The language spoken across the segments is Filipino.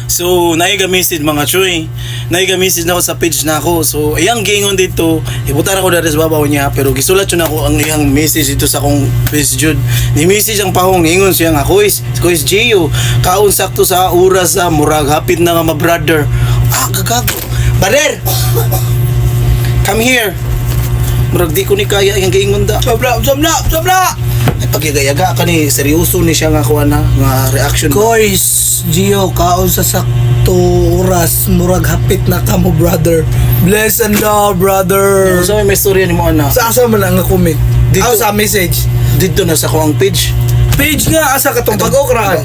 So, naiga-message mga choy. Naiga-message na ako sa page na ako. So, iyang gingon dito, ibutan ako na rin sa babaw niya, pero gisulat yun ako ang iyang message dito sa akong page jud. Ni-message ang pahong, ningon siya nga, Kuis Gio, kaon sakto sa oras sa murag, hapit na nga ma-brother. Ah, gagago. Brother! Come here. Murag di ko ni kaya yung giingon da. Sobra! Ay, pagyaga-yaga ka ni, seryoso ni siya nga kuha na, nga reaction. Kois, Gio, kaon sa sakto oras, murag hapit na kamo, brother. Bless and love, brother. So, may storya ni mo, ana. Sa asa man ang comment? Dito. Dito sa message. Dito na sa kuang page. Page nga, asa katong bago kraan.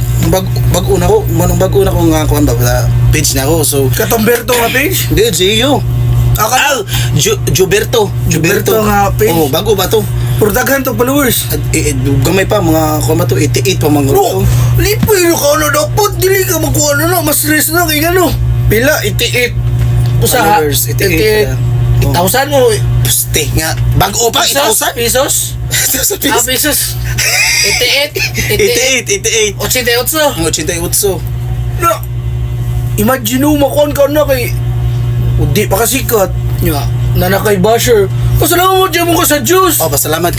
Bago na ko, bago na ko nga kuha ba, page na ko. So, Katong Berto nga page? di, Gio. Gilberto nga page. Oh, bago ba to? Prodaghan to followers. Gamay pa mga kuha ba to, 88 pa mga Bro, lipoy na ka na dapat. Dili ka magkuha na. Mas stress na kay gano. Pila? 88. Usa ha? Followers, 88. 1,000 mo. Puste nga. Bago pa, 1,000? Pesos? Pesos. 88. 88. 88. 88. Na, imagine mo makuhan ka na kay di pa kasikat nga na nakay basher. Pasalamat dyan mo ka sa Diyos. Oh, pasalamat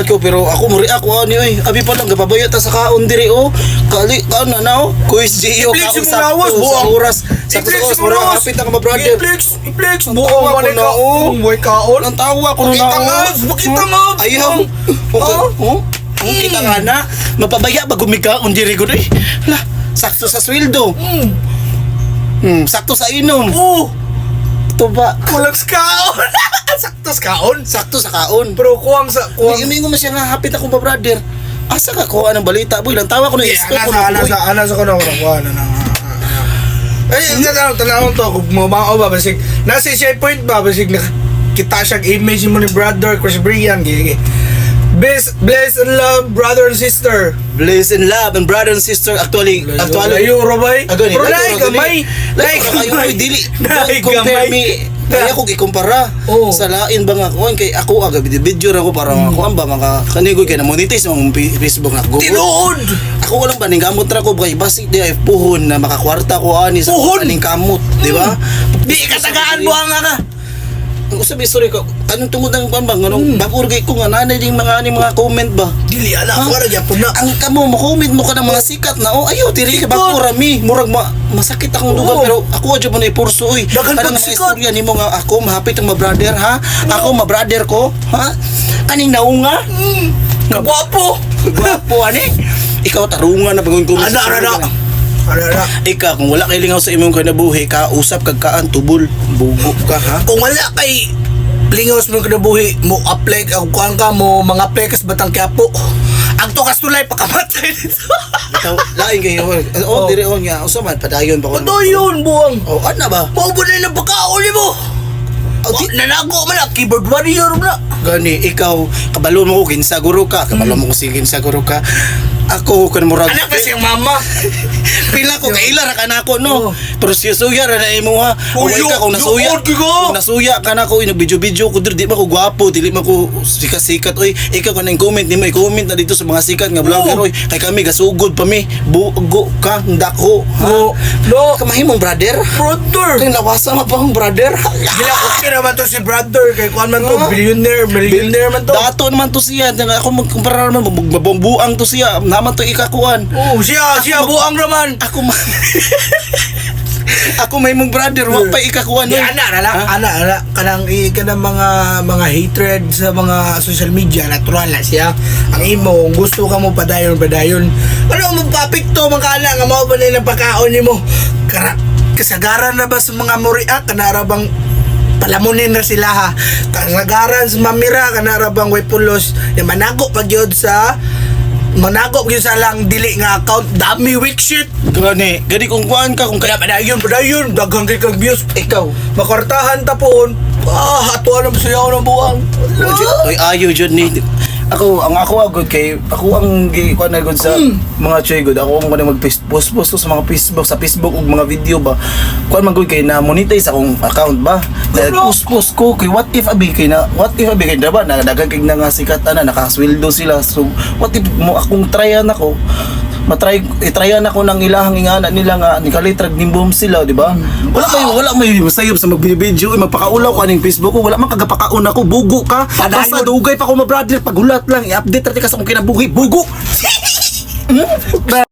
ko, pero ako mo react ko ani oy. Abi pa lang gapabayo ta sa kaon diri oh. Kali kaon na oh. Kuis Gio I-flex kaon mo sa lawas, buang. oras. Sa oras mo ra hapit na ka brother. I-flex. Buang Buang ako man na, ka. oh. Boy kaon. Ang tawa ko na Bakita nga. Ayaw. Okay. Kita nga na mapabaya ba gumikaon diri gud eh. La, sakto sa sweldo. Sakto sa inom. Oh, Ito ba? kulang sa kaon. Sakto sa kaon. Sakto sa kaon. Pero kuwang sa May mo siya nga hapit ako ba brother. Asa ka kuha ng balita boy lang tawa ko na isko ko na boy. Ana sa kono kuha na. Ay, tanawon to kung mabao ba basig. Nasa siya point ba basig na kita siya image mo ni brother Chris Brian gigi. Bless and love, brother and sister. Bless and love and brother and sister actually Layo, Robay. Agani. Pero naay gamay. Naay gamay. Dili. Naay Compare gamay. me. Kaya ko ikumpara Oo. sa lain ba nga kuan kay ako aga video ra ko para ako ba maka kanigoy kay na monetize ang Facebook na Google. Tinuod. Ako walang ba ning gamot ra ko kay basic di ay puhon na makakwarta ko ani sa Puhon? aning kamot, di ba? Di katagaan mo ang nga. Ang usabi sorry ko anong tungod ang ban bang anong bagurgay ko nga nanay ding mga ani mga comment ba. Dili ala ko ra gyapon na. Ang kamo mo comment mo ka ng mga sikat na oh ayo diri ka ba rami murag masakit akong dugan Oo. pero ako adyo mo na ipurso oy Daghang kanang mga pagsikat. istorya nimo nga ako mahapit ang ma-brother ha ako ma-brother ko ha kaning naunga Gwapo. gwapo ani ikaw tarungan na bagon ko Ana. ikaw kung wala kay lingaw sa imong kinabuhi ka usap kag kaan tubol bubo ka ha Kung wala kay lingaws mo kinabuhi mo apply ka kuan ka mo mga pekas batang Quiapo. Ang tukas tulay pakamatay dito. ikaw lain kayo oh dire on nga usa man padayon pa ko Ano yun, buwang? oh ana ba Maubo na yung pagkauli mo. Nanago man na, keyboard warrior mo na. gani ikaw kabalo mo ko kinsa guro ka kabalo mo ko sige kinsa guro ka ako kun murag Anak ba siyang mama? pila ko kaila ra kanako no Oh. pero siya suya ra na imo ha Uyo, ka kung nasuya yun, gigo. kung nasuya ka na ko ino video ko di ba ko gwapo dili man ko sikat oy ikaw kanang comment nimo i-comment na dito sa mga sikat nga vlogger oy kay kami gasugod pa mi bugo ka dako ha No. kamahimong brother Brother. kay lawasa ma pa akong brother Gilakot naman to si brother kay kuan man to, millionaire man to. dato naman to siya ako magkumpara naman mabombuang to siya naman to ikakuan Oh, siya buang naman. ako ako may mong brother wa pa ikakuan Di ana kanang mga hatred sa mga social media natural na siya. Ang imo kung gusto ka mo padayon. Ano mo papikto man kana nga mao ba na yung pagkaon nimo? Kasagaran na ba sa mga muriak kanarabang palamunin na sila ha. Kasagaran sa mamira kanarabang way pulos yung manago pag yun sa lang dili nga account dami weak shit. gani kung kuan ka kung Kaya padayon daghang kay kag views. ikaw Makartahan tapon. Hatuan ang sayaw ng buwang. oy ayo jud ni ako agud kay ako ang kuan na gud sa mga choy gud ako ang kanang mag-post ko sa mga Facebook ug mga video ba kuan man gud kay na monetize akong account ba post ko kay what if abi kay diba na daghang kay nga sikat ana nakasweldo sila so what if mo akong tryan ako itryan ako ng ilahang ingana nila nga ni kalitrag nimbom sila, di ba? Wala may masayop sa magbibideo, magpakaulaw ko aning Facebook ko, wala man kagapakaon ako, bugo ka. Basta dugay pa ko ma brother, pagulat lang, i-update ra ka sa akong kinabuhi, bugo.